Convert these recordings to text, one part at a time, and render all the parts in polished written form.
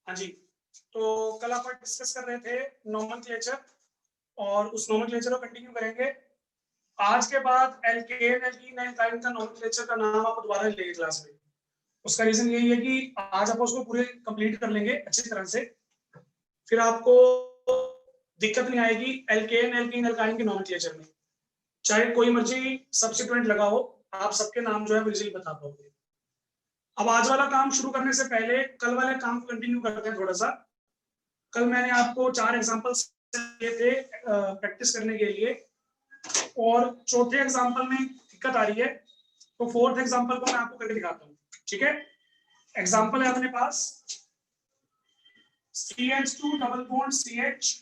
हाँ जी, तो कल अपन डिस्कस कर रहे थे नोमेनक्लेचर और उस नोमेनक्लेचर को कंटिन्यू करेंगे। आज के बाद एल्केन, एल्कीन, एल्काइन का नोमेनक्लेचर का नाम आप दोबारा लेंगे क्लास में। उसका रीजन यही है कि आज आप उसको पूरे कंप्लीट कर लेंगे अच्छी तरह से, फिर आपको दिक्कत नहीं आएगी एल्केन, एल्कीन, एल्काइन के नोमेनक्लेचर में। चाहे कोई मर्जी सब्स्टिट्यूएंट लगा हो, आप सबके नाम जो है वो इजीली बता पाओगे। अब आज वाला काम शुरू करने से पहले कल वाले काम को कंटिन्यू करते हैं थोड़ा सा। कल मैंने आपको 4 एग्जांपल्स दिए थे प्रैक्टिस करने के लिए, और चौथे एग्जांपल में दिक्कत आ रही है, तो फोर्थ एग्जांपल को मैं आपको करके दिखाता हूँ। ठीक है, एग्जांपल है अपने पास CH2 double bond CH,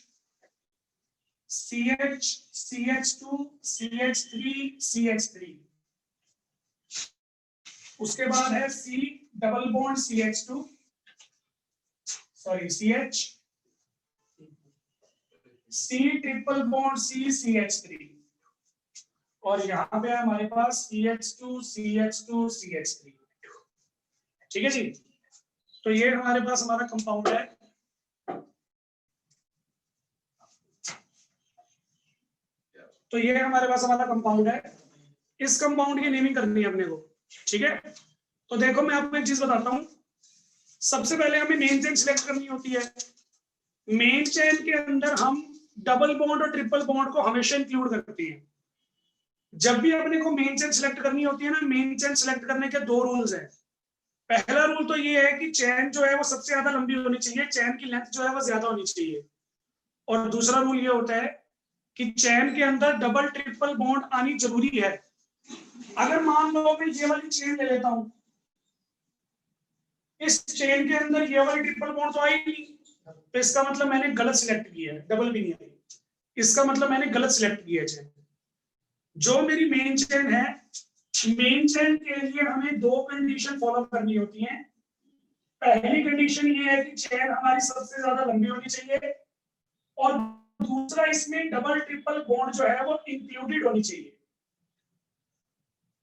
CH, CH2, CH3, CH3। उसके बाद है C double bond CH2, sorry CH, C triple bond C CH3, और यहाँ पे है हमारे पास CH2 CH2 CH3। ठीक है जी, तो ये हमारे पास हमारा कंपाउंड है। तो ये हमारे पास हमारा कंपाउंड है। इस कंपाउंड की नेमिंग करनी है अपने को। ठीक है, तो देखो मैं आपको एक चीज बताता हूँ। सबसे पहले हमें मेन चेन सिलेक्ट करनी होती है। मेन चेन के अंदर हम डबल बॉन्ड और ट्रिपल बॉन्ड को हमेशा इंक्लूड करते हैं। जब भी अपने को मेन चेन सिलेक्ट करनी होती है ना, मेन चेन सिलेक्ट करने के 2 रूल्स हैं। पहला रूल तो ये है कि चेन जो है वो सबसे ज्यादा लंबी होनी चाहिए, चेन की लेंथ जो है वो ज्यादा होनी चाहिए। और दूसरा रूल ये होता है कि चेन के अंदर डबल ट्रिपल बॉन्ड आनी जरूरी है। अगर मान लो मैं ये वाली चेन ले लेता हूं, इस चेन के अंदर ये वाली ट्रिपल बॉन्ड तो आई नहीं, तो इसका मतलब मैंने गलत सिलेक्ट किया है, डबल भी नहीं आई, इसका मतलब मैंने गलत सिलेक्ट किया है चेन। जो मेरी मेन चेन है, मेन चेन के लिए हमें 2 कंडीशन फॉलो करनी होती हैं। पहली कंडीशन ये है कि चेन हमारी सबसे ज्यादा लंबी होनी चाहिए, और दूसरा इसमें डबल ट्रिपल बॉन्ड जो है वो इंक्लूडेड होनी चाहिए।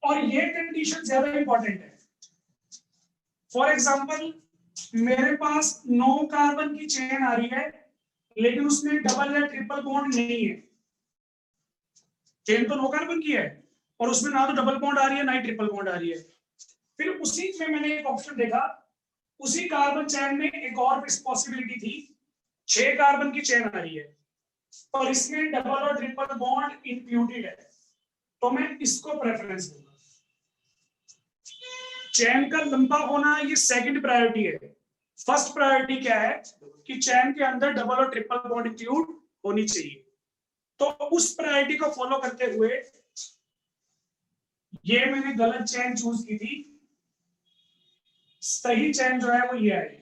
और ये कंडीशन ज्यादा इंपॉर्टेंट है। फॉर एग्जांपल, मेरे पास 9 कार्बन की चेन आ रही है, लेकिन उसमें डबल या ट्रिपल बॉन्ड नहीं है। चेन तो 9 कार्बन की है और उसमें ना तो डबल बॉन्ड आ रही है ना ही ट्रिपल बॉन्ड आ रही है। फिर उसी में मैंने एक ऑप्शन देखा, उसी कार्बन चेन में एक और पॉसिबिलिटी थी, 6 कार्बन की चेन आ रही है और इसमें डबल और ट्रिपल बॉन्ड इंक्लूडेड है, तो मैं इसको प्रेफरेंस दूंगा। चेन का लंबा होना ये सेकंड प्रायोरिटी है। फर्स्ट प्रायोरिटी क्या है कि चेन के अंदर डबल और ट्रिपल बॉन्ड इंक्लूड होनी चाहिए। तो उस प्रायोरिटी को फॉलो करते हुए ये मैंने गलत चेन चूज की थी। सही चेन जो है वो ये आएगी।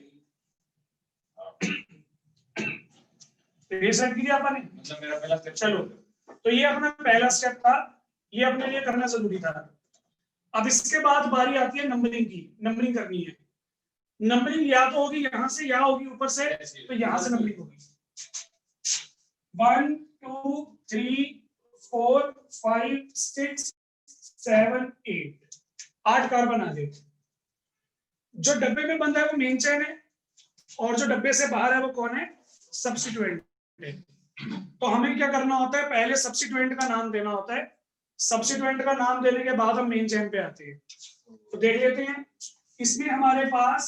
सेट किया अपन ने, मतलब मेरा पहला स्टेप। चलो, तो ये अपना पहला स्टेप था, ये अपने लिए करना जरूरी था। अब इसके बाद बारी आती है नंबरिंग की। नंबरिंग करनी है। नंबरिंग या तो होगी यहां से या होगी ऊपर से, तो यहां से नंबरिंग होगी 1 2 3 4 5 6 7 8 8 कार्बन आ गए। जो डब्बे में बंद है वो मेन चेन है, और जो डब्बे से बाहर है वो कौन है? सब्स्टिट्यूएंट। तो हमें क्या करना होता है, पहले सब्स्टिट्यूएंट का नाम देना होता है। सब्स्टिट्यूएंट का नाम देने के बाद हम मेन चेन पे आते हैं। तो देख लेते हैं, इसमें हमारे पास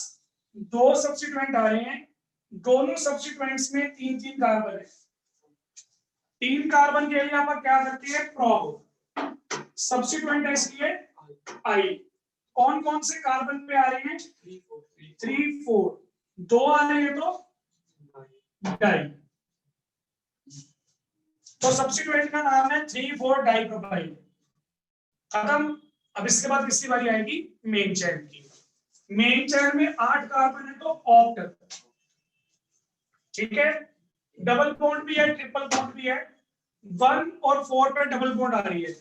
2 सब्स्टिट्यूएंट आ रहे हैं। दोनों सब्स्टिट्यूएंट्स में 3-3 कार्बन है। 3 कार्बन के लिए आप क्या करते हैं? प्रोब। सब्स्टिट्यूएंट है इसलिए आई। कौन कौन से कार्बन पे आ रहे हैं? 3 4। 2 आ रहे हैं तो डाई। तो सब्स्टिट्यूएंट का नाम है 3,4 डाइप्रोपाइल। खत्म। अब इसके बाद किसकी बारी आएगी? मेन चेन की। मेन चेन में 8 कार्बन है तो ऑक्ट। ठीक है, डबल बॉन्ड भी है, ट्रिपल बॉन्ड भी है। 1 और 4 पे डबल बॉन्ड आ रही है।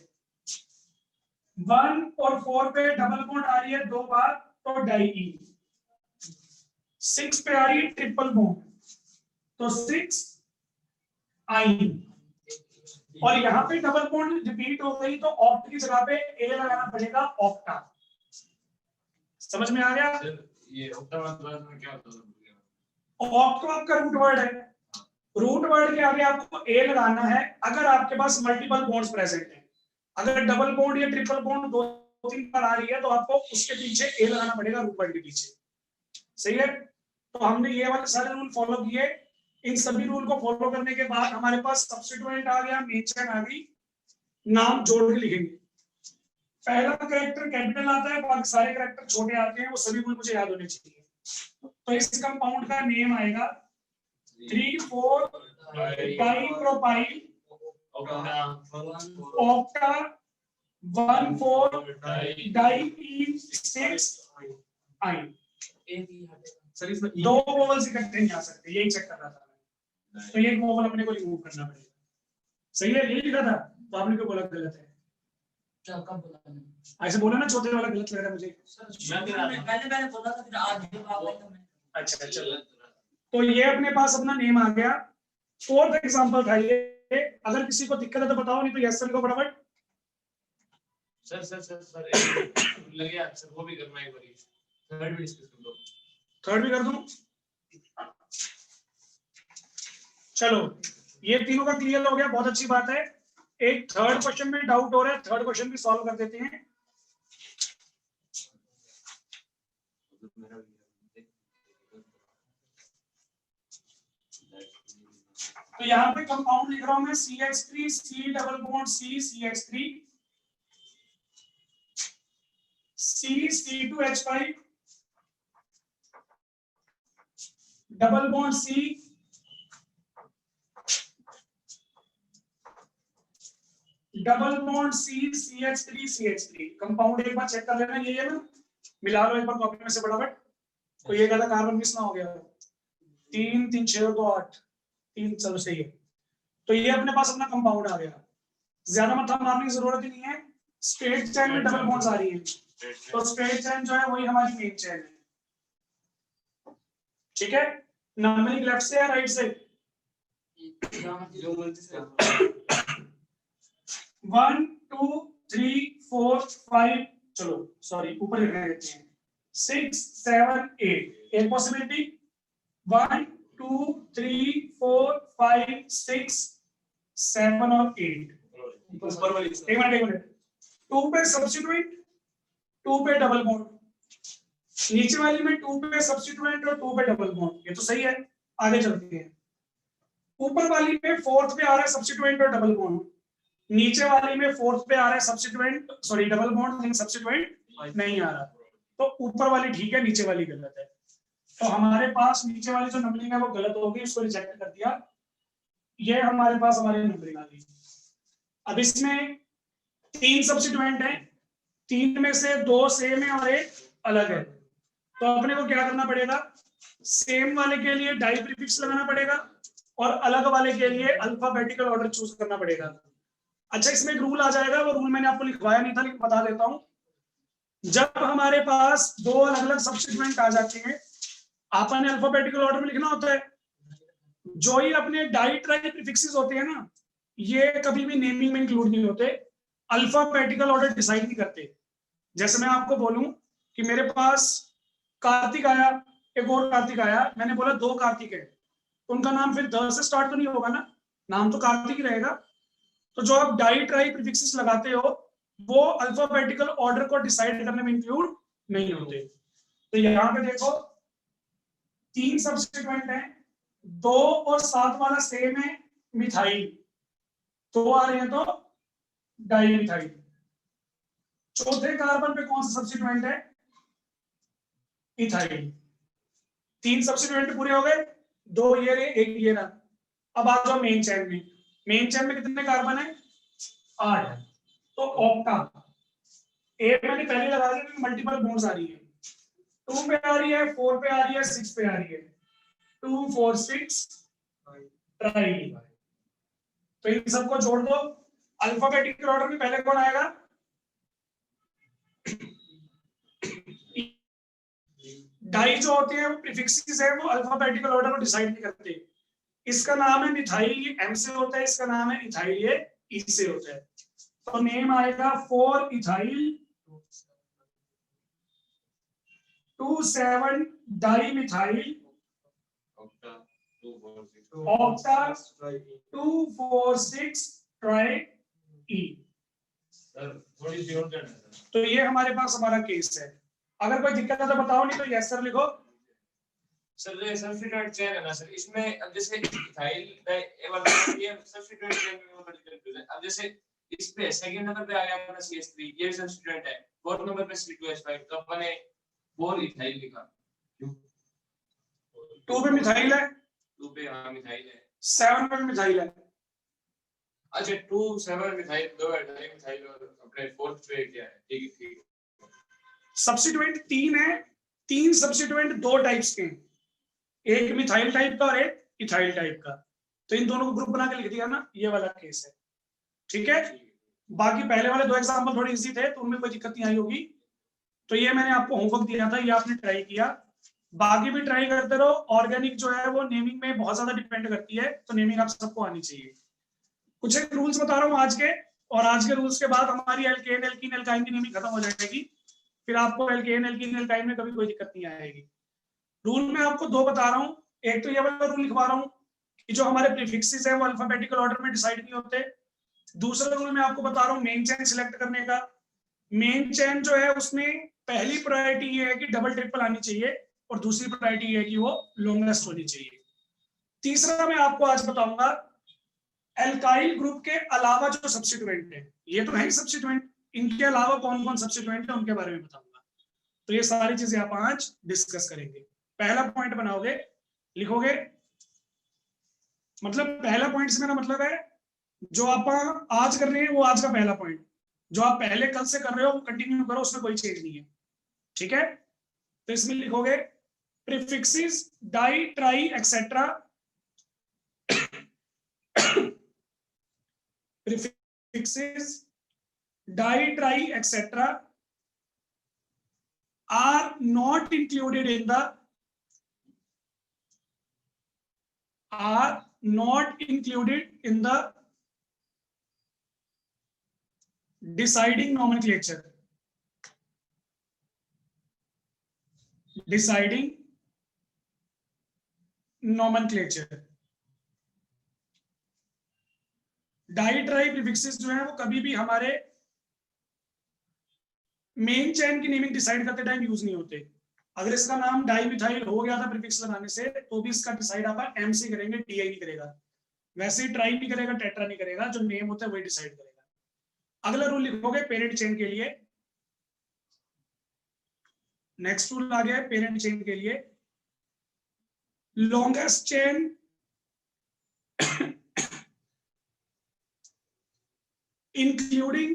1 और 4 पे डबल बॉन्ड आ रही है 2 बार, तो डाई। 6 पे आ रही है ट्रिपल बॉन्ड, तो 6 आई। और यहाँ पे डबल बॉन्ड रिपीट हो गई, तो ऑक्ट की जगह पे ए लगाना पड़ेगा, ऑक्टा। समझ में आ गया? ये ऑक्टा मतलब क्या होता है? ऑक्ट तो आपका रूट वर्ड है, रूट वर्ड के आगे आपको ए लगाना है अगर आपके पास मल्टीपल बॉन्ड्स प्रेजेंट हैं। अगर डबल बॉन्ड या ट्रिपल बॉन्ड दो तीन बार आ रही है तो आपको उसके पीछे ए लगाना पड़ेगा रूट वर्ड के पीछे, सही है। तो हमने ये वाले सारे रूल फॉलो किए। इन सभी रूल को फॉलो करने के बाद हमारे पास सब्स्टिट्यूएंट आ गया, मेन चेन आ गई, नाम जोड़ के लिखेंगे। पहला कैरेक्टर कैपिटल आता है, बाकी सारे कैरेक्टर छोटे आते हैं, वो सभी रूल मुझे याद होने चाहिए। तो इस कंपाउंड का नेम आएगा 3,4 डाइप्रोपाइल ऑक्टा 1,4 डाई-6 आइन। सर इसमें दो वोवल्स इकट्ठे नहीं आ सकते, यही चेक कर रहा था मैं। तो ये वोवल अपने को रिमूव करना पड़ेगा, सही है, यही लिखा था। तो आपने क्यों बोला गलत है? कब बोला? ऐसे बोला ना, चौथे वाला गलत लग रहा है मुझे। मैंने बोला था, फिर आज अच्छा चलो। तो ये अपने पास अपना नेम आ गया। फोर्थ एग्जांपल था ये। अगर किसी को दिक्कत है तो बताओ, नहीं तो यस सर को फटाफट। सर लगे सर, वो भी करना है, एक बार थर्ड भी डिस्कस कर दो। थर्ड भी कर दूं? चलो, ये तीनों का क्लियर हो गया, बहुत अच्छी बात है। एक थर्ड क्वेश्चन में डाउट हो रहा है, थर्ड क्वेश्चन भी सॉल्व कर देते हैं। तो यहाँ पे कंपाउंड लिख रहा हूं मैं CH3 C double bond C CH3 C C2H5 double bond C double bond C CH3 CH3। Compound एक बार चेक कर लेना, ये है ना, मिला लो एक बार कॉपी में से फटाफट। तो ये कहता कार्बन मिस ना हो गया। 3 3 6 2 8 3, चलो सही है। तो ये अपने पास अपना कंपाउंड आ गया, ज्यादा मात्रा मारने की जरूरत ही नहीं है। स्ट्रेट चेन में डबल बॉन्ड्स आ रही है, तो स्ट्रेट चेन जो है वही हमारी मेन चेन है, ठीक है। नंबरिंग लेफ्ट से या राइट से? 1 2 3 4 5, चलो सॉरी ऊपर लिखने देते हैं, 6 7 8। एक पॉसिबिलिटी 1 2 3 4 5 6 7 और 8। ऊपर वाली एक मिनट 2 पे सब्स्टिट्यूएंट, 2 पे डबल बॉन्ड, नीचे वाली में 2 पे सब्स्टिट्यूएंट और 2 पे डबल बॉन्ड, ये तो सही है। आगे चलते हैं, ऊपर वाली में फोर्थ पे आ रहा है सब्स्टिट्यूएंट और डबल बॉन्ड, नीचे वाली में फोर्थ पे आ रहा है सब्स्टिट्यूएंट, सॉरी डबल बॉन्ड लेकिन सब्स्टिट्यूएंट नहीं आ रहा। तो ऊपर वाली ठीक है, नीचे वाली गलत है। तो हमारे पास नीचे वाली जो नंबरिंग है वो गलत होगी, उसको रिजेक्ट कर दिया। ये हमारे पास हमारी नंबरिंग आ गई। अब इसमें 3 सब्स्टिट्यूएंट हैं, 3 में से 2 सेम है और 1 अलग है। तो अपने को क्या करना पड़ेगा, सेम वाले के लिए डाई प्रीफिक्स लगाना पड़ेगा और अलग वाले के लिए अल्फाबेटिकल ऑर्डर चूज करना पड़ेगा। अच्छा, इसमें एक रूल आ जाएगा, वो रूल मैंने आपको लिखवाया नहीं था लेकिन बता देता हूं। जब हमारे पास 2 अलग अलग सब्स्टिट्यूएंट आ जाते हैं, आपने अल्फाबेटिकल ऑर्डर में लिखना होता है। जो ही अपने डाई ट्राई प्रीफिक्सेस होते हैं ना, ये कभी भी नेमिंग में इंक्लूड नहीं होते, अल्फाबेटिकल ऑर्डर डिसाइड नहीं करते। जैसे मैं आपको बोलूं कि मेरे पास कार्तिक आया, एक और कार्तिक आया, मैंने बोला 2 कार्तिक है, उनका नाम फिर द से स्टार्ट तो नहीं होगा ना, नाम तो कार्तिक ही रहेगा। तो जो आप डाई ट्राई प्रीफिक्सेस लगाते हो वो अल्फाबेटिकल ऑर्डर को डिसाइड करने में इंक्लूड नहीं होते। तो यहाँ पे देखो 3 सब्स्टिट्यूएंट हैं, 2 और 7 वाला सेम है, मिथाइल, 2 आ रहे हैं तो डाई मिथाइल। चौथे कार्बन पे कौन सा सब्स्टिट्यूएंट है? इथाइल। 3 सब्स्टिट्यूएंट पूरे हो गए, 2 ये रहे, 1 ये रहा। अब आ जाओ मेन चेन में। मेन चेन में कितने कार्बन है? 8। तो ऑक्टा, ए मैंने पहले लगा दिया क्योंकि मल्टीपल बॉन्ड्स आ रही है। 2 पे आ रही है, 4 पे आ रही है, 6 पे आ रही है, 2 4 6 ट्राई। तो इन सबको जोड़ दो। अल्फाबेटिकल ऑर्डर में पहले कौन आएगा? डाई जो होते हैं वो प्रीफिक्सेस है, वो अल्फाबेटिकल ऑर्डर को डिसाइड नहीं करते। इसका नाम है मिथाइल, ये एम से होता है, इसका नाम है इथाइल, ये ई से होता है। तो नेम आएगा 4 ethyl 2 7 di methyl octa 246 triene. थोड़ी सी और करना है। तो ये हमारे पास हमारा केस है। अगर कोई दिक्कत है तो बताओ, नहीं तो यस सर लिखो। सर ये सब्स्टिट्यूएंट चेन है ना सर, इसमें अब जैसे इथाइल ये वाला ये सब्स्टिट्यूएंट चेन में बड़ी कंफ्यूजन। अब जैसे इस पे सेकंड नंबर पे आ गया अपना CH3, ये सब्स्टिट्यूएंट है। फोर्थ नंबर पे C2H5, तो अपने 4 इथाइल लिखा। क्यों 2 पे मिथाइल है, 2 पे हां मिथाइल है, 7 पे मिथाइल है। अच्छा 2 7 मिथाइल, 2 मिथाइल और अपने फोर्थ पे क्या है? ठीक है ठीक। सब्स्टिट्यूएंट 3 है, 3 सब्स्टिट्यूएंट 2 टाइप्स के हैं, एक मिथाइल टाइप का और एक इथाइल टाइप का। तो इन दोनों को ग्रुप बना के लिख दिया ना, ये वाला केस है। ठीक है, बाकी पहले वाले 2 एग्जांपल थोड़े इजी थे तो उनमें कोई दिक्कत नहीं आई होगी। तो ये मैंने आपको होमवर्क दिया था, ये आपने ट्राई किया। बाकी भी ट्राई करते रहो। ऑर्गेनिक जो है वो नेमिंग में बहुत ज्यादा डिपेंड करती है, तो नेमिंग आप सबको आनी चाहिए। कुछ एक रूल्स बता रहा हूँ आज के, और आज के रूल्स के बाद हमारी एल्केन एल्कीन एल्काइन की नेमिंग खत्म हो जाएगी। फिर आपको एल्केन एल्कीन एल्काइन में कभी कोई दिक्कत नहीं आएगी। रूल में आपको 2 बता रहा हूँ। एक तो ये वाला रूल लिखवा रहा हूँ कि जो हमारे प्रीफिक्सेस है वो अल्फाबेटिकल ऑर्डर में डिसाइड नहीं होते। दूसरा रूल मैं आपको बता रहा हूँ मेन चेन सिलेक्ट करने का। मेन चेन जो है उसमें पहली प्रायोरिटी ये है कि डबल ट्रिपल आनी चाहिए, और दूसरी प्रायोरिटी ये है कि वो लॉन्गेस्ट होनी चाहिए। तीसरा मैं आपको आज बताऊंगा एल्काइल ग्रुप के अलावा जो सब्स्टिट्यूएंट है, ये तो है ही सब्स्टिट्यूएंट, इनके अलावा कौन कौन सब्स्टिट्यूएंट है उनके बारे में बताऊंगा। तो ये सारी चीजें आप आज डिस्कस करेंगे। पहला पॉइंट बनाओगे, लिखोगे, मतलब पहला पॉइंट से मेरा मतलब है जो आप आज कर रहे हैं वो आज का पहला पॉइंट, जो आप पहले कल से कर रहे हो वो कंटिन्यू करो, उसमें कोई चेंज नहीं है। ठीक है, तो इसमें लिखोगे prefixes di tri etcetera, prefixes di, tri, etc. are not included in the deciding nomenclature. Deciding nomenclature. Di tri prefixes जो है वो कभी भी हमारे मेन चेन की नेमिंग डिसाइड करते टाइम यूज नहीं होते। अगर इसका नाम डाई मिथाइल हो गया था प्रीफिक्स लगाने से, तो भी इसका डिसाइड आप एम से करेंगे, टीआई नहीं करेगा। वैसे ही ट्राई नहीं करेगा, टेट्रा नहीं करेगा, जो नेम होता है वही डिसाइड करेगा। अगला रूल लिखोगे पेरेंट चेन के लिए। नेक्स्ट रूल आ गया पेरेंट चेन के लिए, longest chain including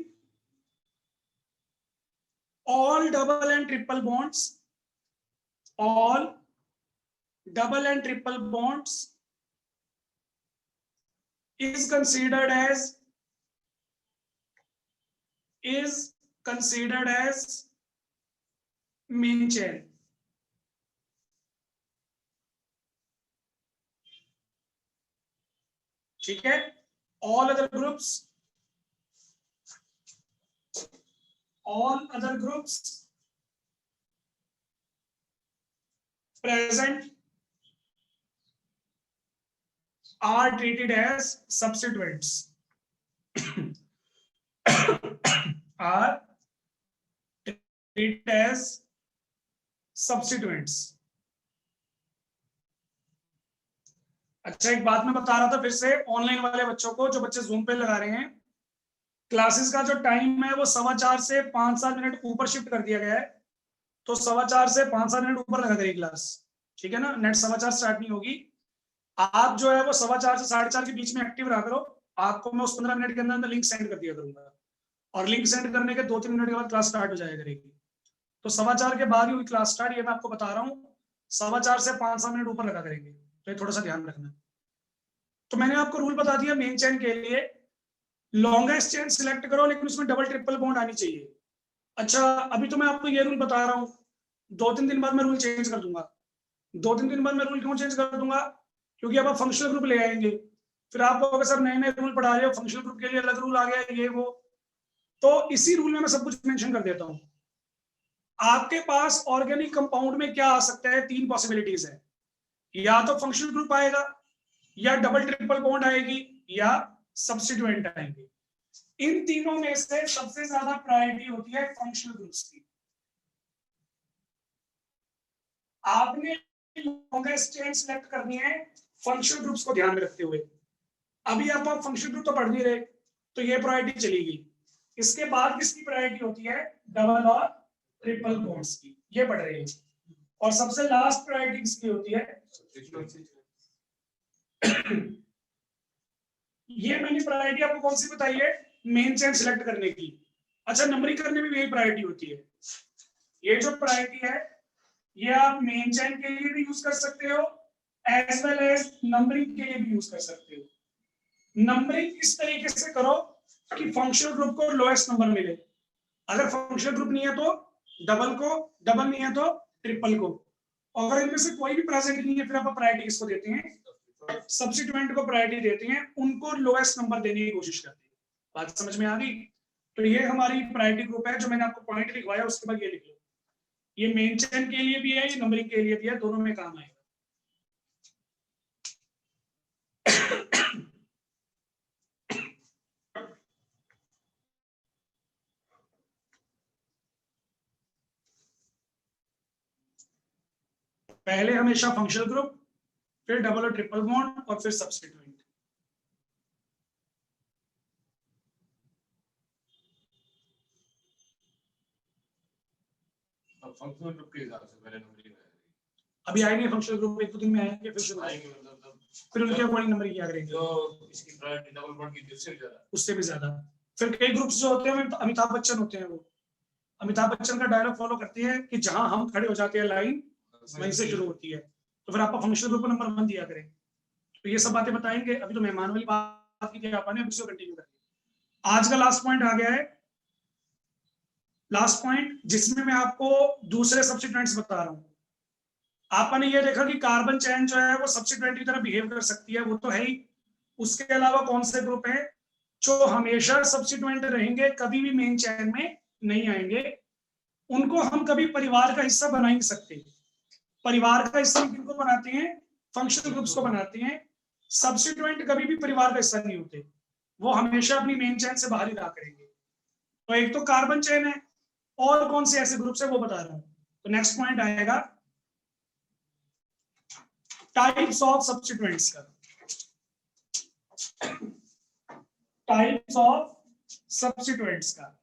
all double and triple bonds, all double and triple bonds is considered as main chain. ठीक है, all other groups present are treated as substituents. are treated as substituents. अच्छा, एक बात मैं बता रहा था फिर से ऑनलाइन वाले बच्चों को, जो बच्चे जूम पे लगा रहे हैं, क्लासेस का जो टाइम है वो 4:15 से 5-7 मिनट ऊपर शिफ्ट कर दिया गया है। तो 4:15 से 5-7 मिनट ऊपर लगा करेगी क्लास, ठीक है ना। नेट 4:15 स्टार्ट नहीं होगी। आप जो है वो 4:15 से 4:30 के बीच में एक्टिव रहा करो। आपको मैं उस 15 मिनट के अंदर लिंक सेंड कर दिया करूंगा, और लिंक सेंड करने के 2-3 मिनट के बाद क्लास स्टार्ट हो जाया करेगी। तो 4:15 के बाद ही हुई क्लास स्टार्ट, ये मैं आपको बता रहा हूँ। 4:15 से 5-7 मिनट ऊपर लगा करेंगे, तो ये थोड़ा सा ध्यान रखना। तो मैंने आपको रूल बता दिया मेन चेन के लिए, लॉन्गेस्ट चेन सिलेक्ट करो, लेकिन उसमें डबल ट्रिपल बॉन्ड आनी चाहिए। अच्छा, अभी तो मैं आपको ये रूल बता रहा हूँ, 2-3 दिन बाद मैं रूल चेंज कर दूंगा। 2-3 दिन बाद मैं रूल क्यों चेंज कर दूंगा? क्योंकि अब आप फंक्शनल ग्रुप ले आएंगे, फिर आपको अगर सर नए नए रूल पढ़ा रहे हो, फंक्शनल ग्रुप के लिए अलग रूल आ गया, ये वो। तो इसी रूल में मैं सब कुछ मेंशन कर देता हूँ। आपके पास ऑर्गेनिक कंपाउंड में क्या आ सकता है? 3 पॉसिबिलिटीज है। या तो फंक्शनल ग्रुप आएगा, या डबल ट्रिपल बॉन्ड आएगी, या सब्स्टिट्यूएंट आएंगे। इन तीनों में से सबसे ज्यादा प्रायोरिटी होती है फंक्शनल ग्रुप्स की। आपने लॉन्गेस्ट चेन सिलेक्ट करनी है फंक्शनल ग्रुप्स को ध्यान में रखते हुए। अभी आप फंक्शनल ग्रुप तो पढ़ नहीं रहे, तो ये प्रायोरिटी चलेगी। इसके बाद किसकी प्रायोरिटी होती है? डबल और ट्रिपल बॉन्ड्स की, ये पढ़ रहे हैं। और सबसे लास्ट प्रायोरिटी किसकी होती है? ये मैंने प्रायोरिटी आपको कौन सी बताई है? मेन चेन सिलेक्ट करने की। अच्छा, नंबरिंग करने में भी यही प्रायोरिटी होती है। ये जो प्रायोरिटी है ये आप मेन चेन के लिए भी यूज कर सकते हो, एज वेल एज नंबरिंग के लिए भी यूज कर सकते हो। नंबरिंग इस तरीके से करो कि फंक्शनल ग्रुप को लोएस्ट नंबर मिले। अगर फंक्शनल ग्रुप नहीं है तो डबल को, डबल नहीं है तो ट्रिपल को। अगर इनमें से कोई भी प्रेजेंट नहीं है, फिर आप प्रायोरिटी किसको देते हैं? सब्स्टिट्यूएंट को प्रायोरिटी देते हैं, उनको लोएस्ट नंबर देने की कोशिश करते हैं। बात समझ में आ गई? तो ये हमारी प्रायोरिटी ग्रुप है, जो मैंने आपको पॉइंट लिखवाया उसके बाद ये लिख लो। ये मेन चेन के लिए भी है, ये नंबरिंग के लिए भी है, दोनों में काम आएगा। पहले हमेशा फंक्शनल ग्रुप, फिर डबल और ट्रिपल बॉन्ड, और फिर सब्स्टिट्यूएंट। फंक्शनल ग्रुप के हिसाब से पहले नंबरिंग अभी आएंगे फंक्शनल ग्रुप, एक दो दिन में आएंगे, फिर शुरू आएंगे, मतलब फिर उनके अकॉर्डिंग नंबर किया करेंगे, जो इसकी प्रायोरिटी डबल बॉन्ड की उससे भी ज्यादा। फिर कई ग्रुप्स जो होते हैं अमिताभ बच्चन होते हैं, वो अमिताभ बच्चन का डायलॉग फॉलो करते हैं कि जहां हम खड़े हो जाते हैं लाइन वहीं से शुरू होती है। तो फिर आपको फंक्शनल ग्रुप को नंबर 1 दिया करें। तो ये सब बातें बताएंगे। अभी तो मेहमान वाली बात की थी आपने, अभी से कंटिन्यू करेंगे। आज का लास्ट पॉइंट आ गया है, लास्ट पॉइंट जिसमें मैं आपको दूसरे सब्स्टिट्यूएंट्स बता रहा हूं। आपने ये देखा कि कार्बन चेन जो है वो सब्स्टिट्यूएंट की तरह बिहेव कर सकती है, वो तो है ही। उसके अलावा कौन से ग्रुप है जो हमेशा सब्स्टिट्यूएंट रहेंगे, कभी भी मेन चेन में नहीं आएंगे? उनको हम कभी परिवार का हिस्सा बना ही नहीं सकते। परिवार का हिस्सा किनको बनाते हैं? फंक्शनल ग्रुप्स को बनाते हैं। सब्स्टिट्यूएंट कभी भी परिवार का हिस्सा नहीं होते, वो हमेशा अपनी मेन चेन से बाहर ही रहा करेंगे। तो एक तो कार्बन चेन है, और कौन से ऐसे ग्रुप्स है वो बता रहा हूं। तो नेक्स्ट पॉइंट आएगा टाइप्स ऑफ सब्स्टिट्यूएंट्स का। टाइप्स ऑफ सब्स्टिट्यूएंट्स का।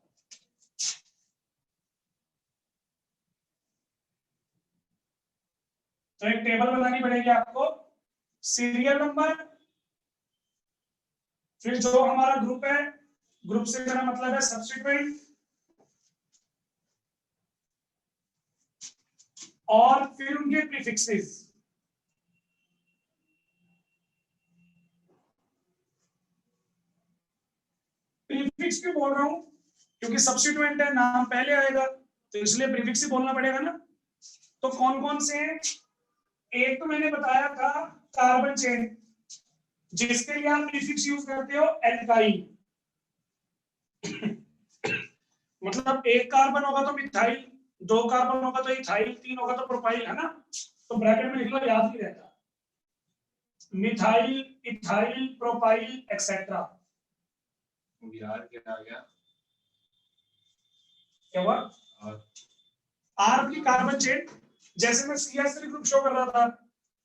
तो एक टेबल बनानी पड़ेगी आपको, सीरियल नंबर, फिर जो हमारा ग्रुप है, ग्रुप से मेरा मतलब है सब्स्टिट्यूएंट, और फिर उनके प्रीफिक्सेस। प्रीफिक्स क्यों बोल रहा हूं? क्योंकि सब्स्टिट्यूएंट है, नाम पहले आएगा, तो इसलिए प्रीफिक्स ही बोलना पड़ेगा ना। तो कौन कौन से हैं? एक तो मैंने बताया था कार्बन चेन, जिसके लिए आप प्रीफिक्स यूज करते हो एल्काइल। मतलब एक कार्बन होगा तो मिथाइल, दो कार्बन होगा तो इथाइल, तीन होगा तो प्रोपाइल, है ना? तो ब्रैकेट में लिख लो, याद नहीं रहता। Methyl, ethyl, propyl etcetera. यार क्या आ गया? क्या हुआ? आर की कार्बन चेन, जैसे मैं CH3 ग्रुप शो कर रहा था,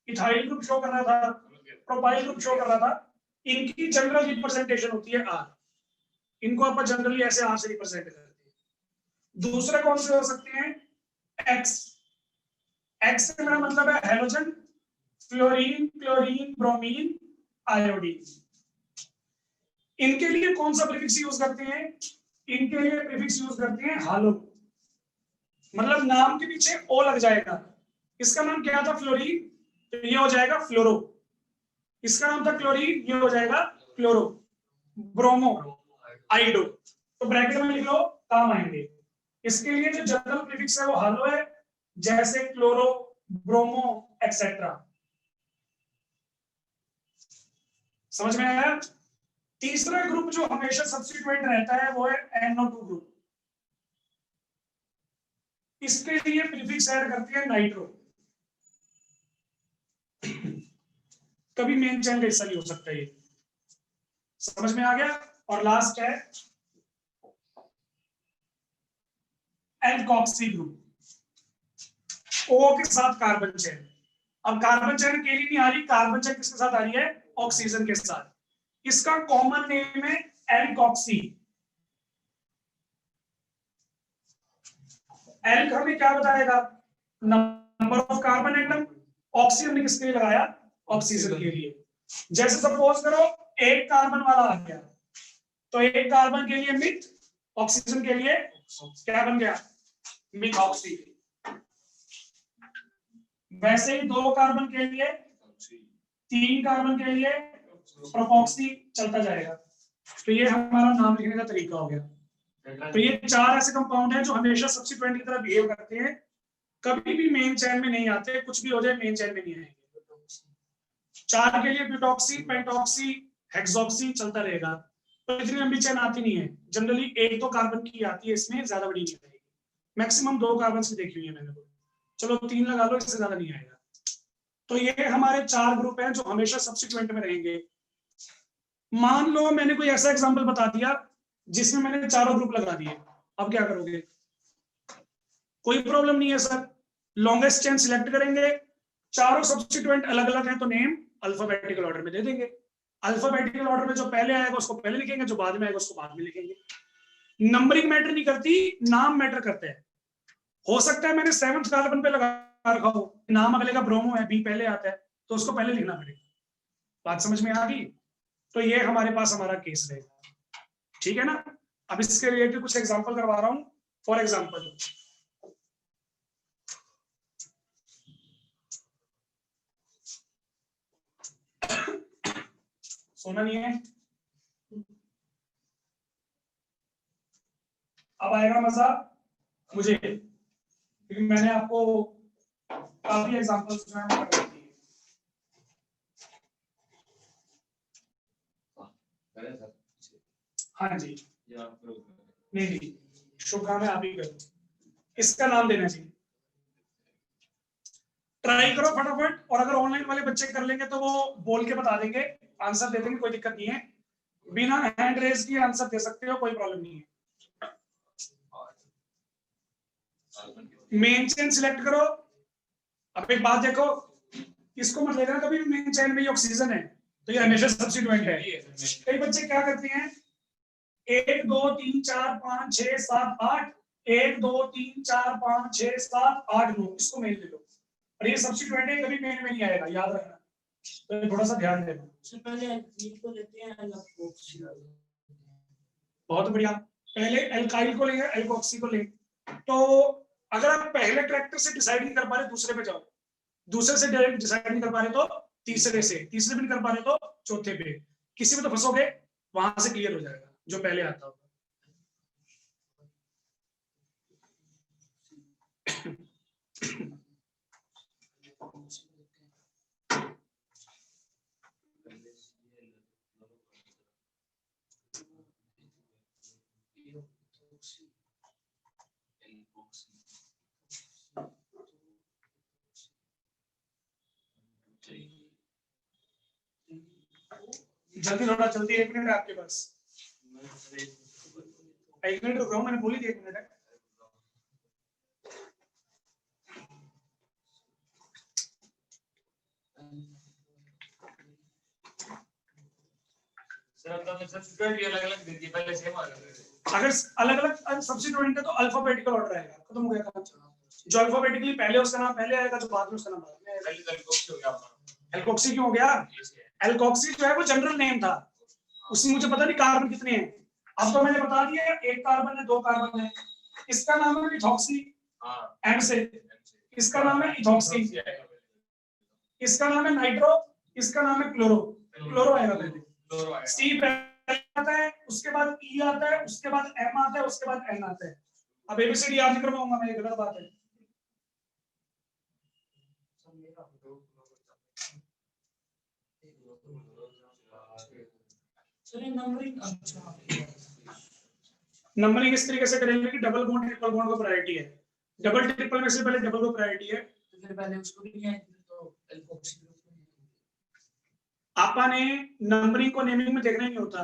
इथाइल ग्रुप शो कर रहा था, प्रोपाइल ग्रुप शो कर रहा था, इनकी जनरल रिप्रेजेंटेशन होती है आर। इनको अपन जनरली ऐसे आर से रिप्रेजेंट करते हैं। दूसरे कौन से हो सकते हैं? एक्स। एक्स से मेरा मतलब है halogen, fluorine, chlorine, bromine, iodine. इनके लिए कौन सा प्रीफिक्स यूज करते हैं? इनके लिए प्रीफिक्स यूज करते हैं हालो। मतलब नाम के पीछे ओ लग जाएगा। इसका नाम क्या था? फ्लोरीन, तो ये हो जाएगा फ्लोरो। इसका नाम था क्लोरीन, ये हो जाएगा क्लोरो। ब्रोमो, आइडो। तो ब्रैकेट में लिख लो, काम आएंगे। इसके लिए जो जनरल प्रीफिक्स है वो हालो है, जैसे क्लोरो, ब्रोमो एक्सेट्रा। समझ में आया? तीसरा ग्रुप जो हमेशा सब्स्टिट्यूएंट रहता है वो है NO2 ग्रुप। इसके लिए प्रीफिक्स ऐड करती है नाइट्रो। कभी मेन चैन का हिस्सा नहीं हो सकता ये, समझ में आ गया। और लास्ट है एल्कोक्सी ग्रुप, O के साथ कार्बन चैन। अब कार्बन चैन अकेली नहीं आ रही, कार्बन चैन किसके साथ आ रही है, ऑक्सीजन के साथ। इसका कॉमन नेम है एल्कोक्सी। एल्क हमें क्या बताएगा, number of carbon atom, oxy हमने किसके लिए लगाया, ऑक्सीजन के लिए। जैसे सपोज करो एक कार्बन वाला आ गया, तो एक कार्बन के लिए मिथ, ऑक्सीजन के लिए क्या बन गया, मिथॉक्सी। वैसे ही 2 कार्बन के लिए, 3 कार्बन के लिए प्रोपॉक्सी, चलता जाएगा। तो ये हमारा नाम लिखने का तरीका हो गया। तो ये 4 ऐसे कंपाउंड हैं जो हमेशा सब्स्टिट्यूएंट की तरह बिहेव करते हैं, कभी भी मेन चैन में नहीं आते, कुछ भी हो जाए मेन चैन में नहीं आएंगे। 4 के लिए ब्यूटॉक्सी, पेंटॉक्सी, हेक्सॉक्सी चलता रहेगा। तो इतनी लंबी चैन आती नहीं है, जनरली 1-2 कार्बन की आती है, इसमें ज्यादा बड़ी नहीं आएगी, मैक्सिमम 2 कार्बन की देखी हुई है मैंने, चलो 3 लगा लो, इससे ज्यादा नहीं आएगा। तो ये हमारे 4 ग्रुप हैं जो हमेशा सब्स्टिट्यूएंट में रहेंगे। मान लो मैंने कोई ऐसा एग्जांपल बता दिया जिसमें मैंने चारों ग्रुप लगा दिए, अब क्या करोगे, कोई प्रॉब्लम नहीं है सर, लॉन्गेस्ट चेन सिलेक्ट करेंगे, चारों सब्स्टिट्यूएंट अलग अलग हैं तो नेम अल्फाबेटिकल ऑर्डर में दे देंगे। अल्फाबेटिकल ऑर्डर में जो पहले आएगा उसको पहले लिखेंगे, जो बाद में आएगा उसको बाद में लिखेंगे। नंबरिंग मैटर नहीं करती, नाम मैटर करता है। हो सकता है मैंने 7th कार्बन पे लगा रखा हो, नाम अगले का ब्रोमो है, बी पहले आता है, तो उसको पहले लिखना पड़ेगा। बात समझ में आ गई। तो ये हमारे पास हमारा केस रहेगा, ठीक है ना। अब इसके रिलेटेड कुछ एग्जांपल करवा रहा हूं। फॉर एग्जांपल सोना नहीं है, अब आएगा मजा मुझे, क्योंकि मैंने आपको काफी एग्जांपल्स जो है करवा दिए। हाँ जी, नहीं नहीं, शुभकामनाएं आप ही करो, इसका नाम देना चाहिए। ट्राई करो फटाफट, और अगर ऑनलाइन वाले बच्चे कर लेंगे तो वो बोल के बता देंगे, आंसर दे देंगे, कोई दिक्कत नहीं है। बिना हैंड रेज किए आंसर दे सकते हो, कोई प्रॉब्लम नहीं है। मेन चेन सिलेक्ट करो। अब एक बात देखो, इसको मत लेना कभी मेन चेन में ये ऑक्सीजन है तो ये हमेशा सब्स्टिट्यूएंट है। कई बच्चे क्या करते हैं, 1 2 3 4 5 6 7 8, 1 2 3 4 5 6 7 8 9, इसको मेन ले लो, और ये सब्स्टिट्यूएंट है, कभी मेन में नहीं आएगा, याद रखना। तो थोड़ा सा ध्यान देना। पहले एल्कीन को लेते हैं, एल्कोक्सी। बहुत बढ़िया, पहले एल्काइल को लेंगे, एल्कोक्सी को लेंगे। तो अगर आप पहले कैरेक्टर से डिसाइड नहीं कर पा रहे, दूसरे पे जाओ, दूसरे से डायरेक्ट डिसाइड नहीं कर पा रहे तो तीसरे से, तीसरे भी नहीं कर पा रहे तो चौथे पे, किसी में तो फंसोगे, वहां से क्लियर हो जाएगा जो पहले आता होगा। जल्दी थोड़ा जल्दी, 1 मिनट है आपके पास, 1 मिनट रुक रहा हूँ, मैंने बोली थी 1 मिनट है। अगर अलग अलग सब्स्टिट्यूएंट है तो अल्फाबेटिकल ऑर्डर आएगा, खत्म हो गया काम। जो अल्फाबेटिकली पहले उसका नाम पहले आएगा, जो बाद में उसका नाम बाद में आएगा। एल्कोक्सी क्यों हो गया, एल्कोक्सी जो है वो जनरल नेम था, उसमें मुझे पता नहीं कार्बन कितने हैं, अब तो मैंने बता दिया 1 कार्बन है 2 कार्बन है। इसका नाम है इथॉक्सी, एम से, इसका नाम है इथॉक्सी, इसका नाम है नाइट्रो, इसका नाम है क्लोरो, क्लोरो आएगा पहले, सी पहले आता है, उसके बाद ई आता है, उसके बाद एम आता है, उसके बाद एन आता है। अब एबीसीडी याद नहीं करवाऊंगा मैं, ये गलत बात है। नंबरिंग इस तरीके से करेंगे कि डबल बॉन्ड ट्रिपल बॉन्ड को प्रायोरिटी है, डबल ट्रिपल में से पहले डबल को प्रायोरिटी है, तो फिर पहले उसको भी नहीं है तो एल्कोक्सी। आपा ने नंबरिंग को नेमिंग में देखना ही नहीं होता,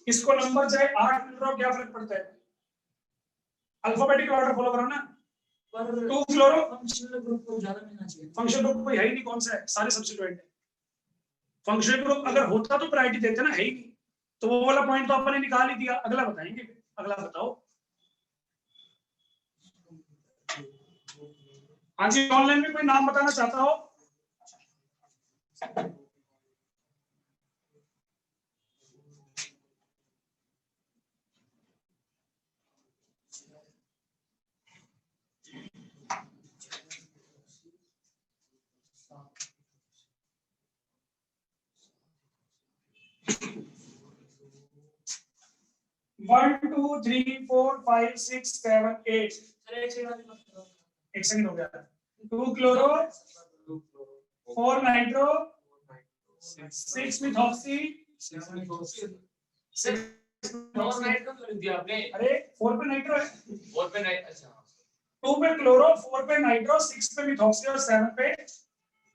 इसको नंबर चाहे 8 मिल रहा हो क्या फर्क पड़ता है, अल्फाबेटिक ऑर्डर फॉलो करो ना। पर 2 क्लोरो फंक्शनल ग्रुप को ज्यादा मिलना चाहिए। फंक्शनल ग्रुप कोई है ही नहीं, कौन सा है, सारे सब्स्टिट्यूएंट है। फंक्शनल ग्रुप अगर होता तो प्रायोरिटी देते ना, है ही नहीं, तो वो वाला पॉइंट तो अपन ने निकाल ही दिया। अगला बताएंगे, अगला बताओ। हाँ जी, ऑनलाइन में कोई नाम बताना चाहता हो? One two three four five six seven eight, एक सेकंड हो गया। 2 क्लोरो, 4 नाइट्रो, 6 मिथॉक्सी, अरे 4 पे नाइट्रो है, 4 पे नाइट, अच्छा 2 पे क्लोरो, 4 पे नाइट्रो, 6 पे मिथॉक्सी और 7 पे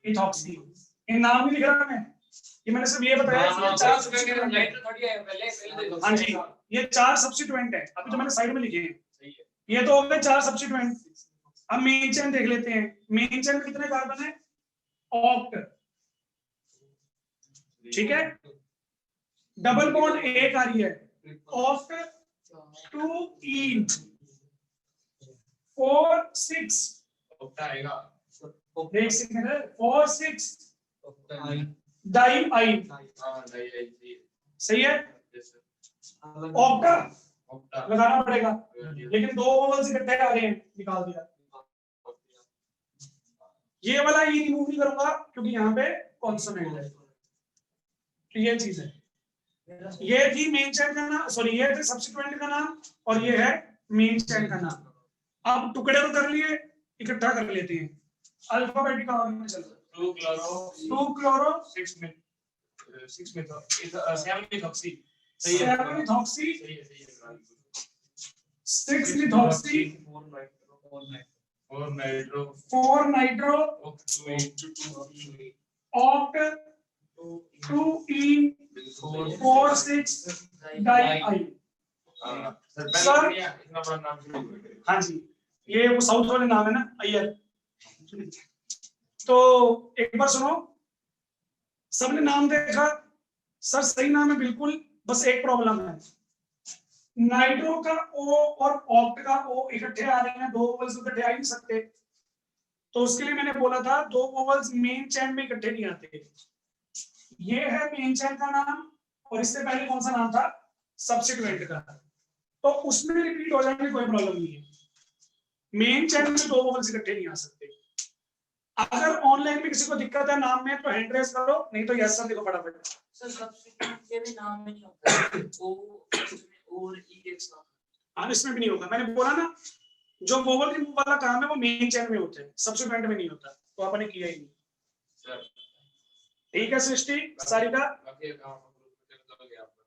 इथॉक्सी। इन नाम नहीं लिख रहा मैं, ये मैंने सिर्फ ये बताया इसमें 4 सब्स्टिट्यूएंट है। हाँ जी, ये 4 सब्स्टिट्यूएंट है अभी जो मैंने साइड में लिखे हैं, ये तो हो गए 4 सब्स्टिट्यूएंट। अब मेन चेन देख लेते हैं, मेन चेन में कितने कार्बन है, ऑक्ट, ठीक है। डबल बॉन्ड एक आ रही है, ऑक्ट 2 इन 4 6, ऑक्टा आएगा, एक सेकंड है, 4 6 डाई आई, हां डाई, सही है। ऑक्टा लगाना पड़ेगा, लेकिन 2 वोवल्स इकट्ठे आ रहे हैं, निकाल दिया। ये वाला ई रिमूव नहीं करूंगा क्योंकि यहाँ पे कॉन्सोनेंट है, तो ये चीज है। ये थी मेन चेन का नाम, सॉरी ये थे सब्स्टिट्यूएंट का नाम, और ये है मेन चेन का नाम। अब टुकड़े तो कर लिए, इकट्ठा कर लेते हैं, अल्फाबेटिक ऑर्डर में चलते हैं। 2 क्लोरो 6 में 7 मिथॉक्सी, सही है, 7 मिथॉक्सी, सही है 6 मिथॉक्सी, 4 नाइट्रो, ऑक्ट 2 इन 4 6 डाई आई। सर इतना बड़ा नाम शुरू हो गया। हाँ जी, ये वो साउथ वाले नाम है ना, अय्यर। तो एक बार सुनो, सबने नाम देखा, सर सही नाम है बिल्कुल, बस एक प्रॉब्लम है, नाइट्रो का ओ और ऑक्ट का ओ इकट्ठे आ रहे हैं, 2 वोवल्स इकट्ठे आ ही नहीं सकते, तो उसके लिए मैंने बोला था 2 वोवल्स मेन चेन में इकट्ठे नहीं आते। ये है मेन चेन का नाम, और इससे पहले कौन सा नाम था, सब्स्टिट्यूएंट का, तो उसमें रिपीट हो जाएंगे, कोई प्रॉब्लम नहीं है। मेन चेन में 2 वोवल्स इकट्ठे नहीं आ सकते। अगर ऑनलाइन में किसी को दिक्कत है नाम में तो हैंड रेज करो, नहीं तो यस सर लिखो फटाफट। सर सब्स्टिट्यूट के भी नाम में नहीं होता, ओ और ई एक साथ। हाँ, इसमें भी नहीं होगा, मैंने बोला ना, जो वोवल रिमूव वाला काम है वो मेन चेन में होता है, सब्स्टिट्यूएंट में नहीं होता, तो आपने किया ही नहीं। सर ठीक है सृष्टि, सारिका, बाकी काम तो गया आपका।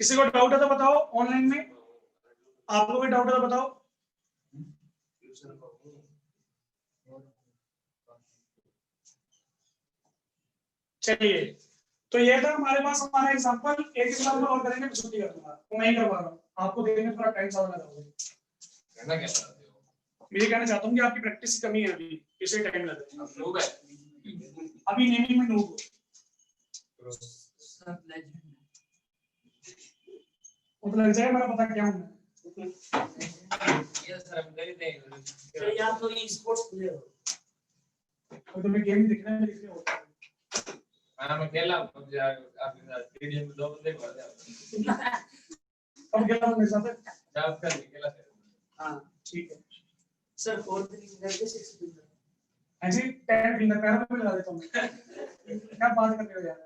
किसी को डाउट है तो बताओ, ऑनलाइन में आपको कोई डाउट है तो बताओ। चलिए, तो ये था हमारे पास हमारा एग्जांपल। एक एग्जांपल और करेंगे, छुट्टी कर दूंगा, तो मैं ही करवा रहा हूँ, आपको देने में थोड़ा टाइम ज्यादा लगाओगे। कहना क्या चाहते हो? मैं ये कहना चाहता हूँ कि आपकी प्रैक्टिस की कमी है, अभी इसे टाइम लगेगा। आप लोग हैं अभी नेमिंग में नूब हो, सर लेजेंड वो तो लग जाएगा, मेरा पता क्या हूँ मैं। ये सर हम नहीं देंगे। सर या तो ई स्पोर्ट्स प्लेयर हो, और तुम्हें गेम दिखना है इसलिए होता है। मैं खेला अब यार आपके साथ स्टेडियम में 2 बंदे मार दिया। अब खेला मेरे साथ, जब कर खेला सर। हाँ ठीक है सर 4 फिंगर के 6 फिंगर। हाँ जी, 10 फिंगर पैर में लगा देता हूँ क्या बात कर रहे हो यार।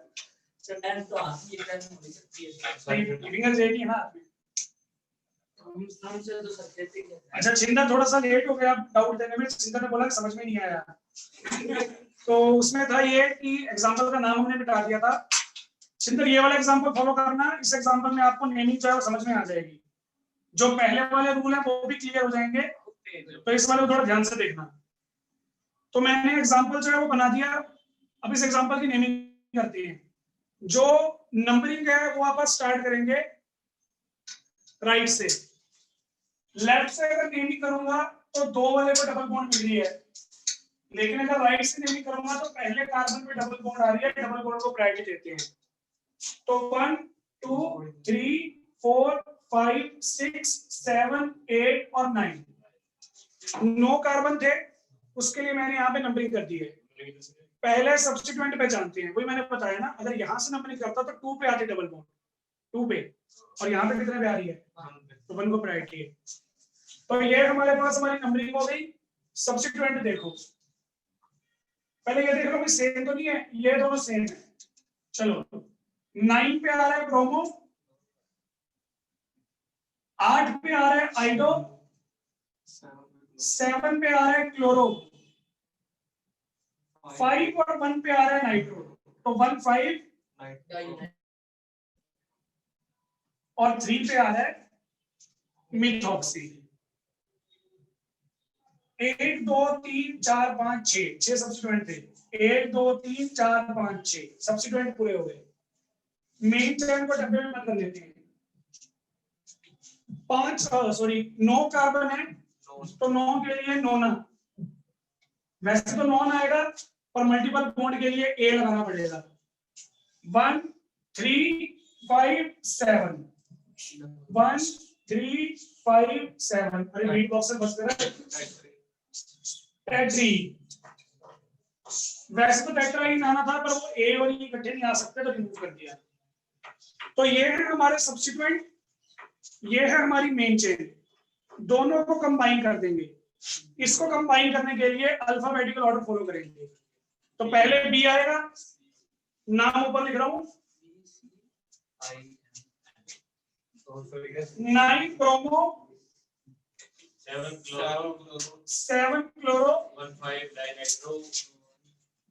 सर 10 तो हाथ ये 10 हो सकती है सही फिंगर जाएगी है ना हाथ में। हम से तो सर कहते हैं। अच्छा, छिंदा थोड़ा सा लेट हो गया डाउट देने में, छिंदा ने बोला कि समझ में नहीं आया तो उसमें था ये कि एग्जांपल का नाम हमने मिटा दिया था। छिंदर ये वाला एग्जांपल फॉलो करना, इस एग्जांपल में आपको नेमिंग जो है वो समझ में आ जाएगी, जो पहले वाले रूल है वो भी क्लियर हो जाएंगे, तो इस वाले को थोड़ा ध्यान से देखना। तो मैंने एग्जांपल जो है वो बना दिया। अब इस एग्जांपल की नेमिंग करते हैं। जो नंबरिंग है वो आप स्टार्ट करेंगे राइट से। लेफ्ट से अगर नेमिंग करूंगा तो 2 वाले को डबल बॉन्ड मिल रही है, लेकिन अगर राइट से नेमिंग करूंगा तो पहले कार्बन पे डबल बॉन्ड आ रही है, डबल बॉन्ड को प्रायोरिटी देते हैं। तो 1 2 3 4 5 6 7 8 और 9 9 कार्बन थे, उसके लिए मैंने यहाँ पे नंबरिंग कर दी है। पहले सब्स्टिट्यूएंट पहचानते हैं, वही मैंने बताया ना, अगर यहाँ से नंबरिंग करता तो 2 पे आती डबल बॉन्ड, 2 पे, और यहाँ पे कितने पे आ रही है, तो 1 को प्रायोरिटी है। तो ये हमारे पास हमारी नंबरिंग हो गई। सब्स्टिट्यूएंट देखो, पहले ये देख लो कि सेम तो नहीं है, ये दोनों सेम है। चलो 9 पे आ रहा है ब्रोमो, 8 पे आ रहा है आइडो, 7 पे आ रहा है क्लोरो, 5 और 1 पे आ रहा है नाइट्रो। तो 1 5 और 3 पे आ रहा है मिथॉक्सी। 1 2 3 4 5 6 सब्स्टिट्यूएंट थे। 1 2 3 4 5 6 सब्स्टिट्यूएंट पूरे हो गए। मेन चेन को डब्बे में बंद कर लेते हैं। 9 कार्बन है, तो 9 के लिए नोना, वैसे तो नॉन आएगा पर मल्टीपल बॉन्ड के लिए ए लगाना पड़ेगा। 1 3 5 7 1 3 5 7। अरे रीड बॉक्स में बस कर टेट्री, वैसे तो टेट्राहीन आना था पर वो ए और ई इकट्ठे नहीं आ सकते, तो रिमूव कर दिया। तो ये है हमारे सब्स्टिट्यूएंट, ये है हमारी मेन चेन। दोनों को कंबाइन कर देंगे। इसको कंबाइन करने के लिए अल्फाबेटिकल ऑर्डर फॉलो करेंगे। तो पहले बी आएगा, नाम ऊपर लिख रहा हूं, 9 ब्रोमो, 7 क्लोरो, 1 5 डाइनाइट्रो,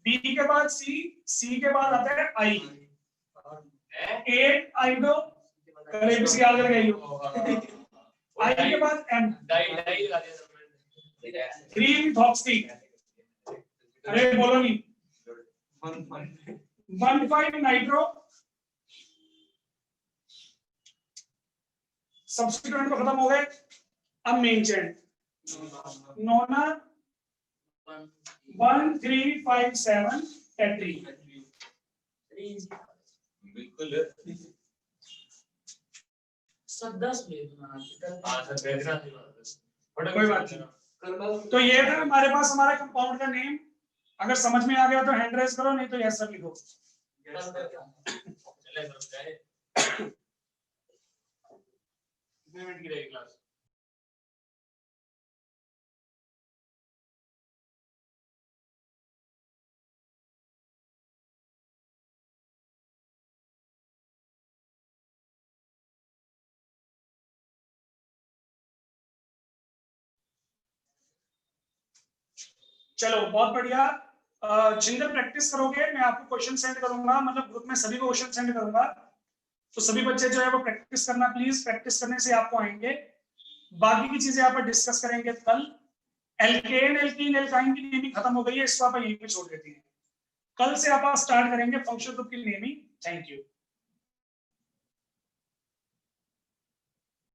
बी के बाद सी के बाद आता है आई, 8 आइडो, अरे किसी याद कर गई, आई के बाद एम, डाई लगा दिया 3 मिथॉक्सी, अरे बोलो नहीं, 1 5 नाइट्रो। सब्स्टिट्यूएंट तो खत्म हो गए। अब मेन चेन, नोना 1 3 5 7 टेट्री। बिल्कुल सब 10 भेजना। हां सर भेजना कोई बात नहीं। तो ये है हमारे पास हमारा कंपाउंड का नेम। अगर समझ में आ गया तो हैंड रेज करो, नहीं तो यस सर लिखो। चले सर जाए कितने मिनट की रहेगी क्लास? चलो बहुत बढ़िया। जिंदर प्रैक्टिस करोगे, मैं आपको क्वेश्चन सेंड करूंगा, मतलब ग्रुप में सभी को क्वेश्चन सेंड करूंगा, तो सभी बच्चे जो है वो प्रैक्टिस करना प्लीज। प्रैक्टिस करने से आपको आएंगे। बाकी की चीजें आप डिस्कस करेंगे कल। एल्केन एल्कीन एल्काइन की नेमिंग खत्म हो गई है, इसको आप यहीं पे छोड़ देते हैं। कल से आप स्टार्ट करेंगे फंक्शनल ग्रुप की नेमिंग। Thank you.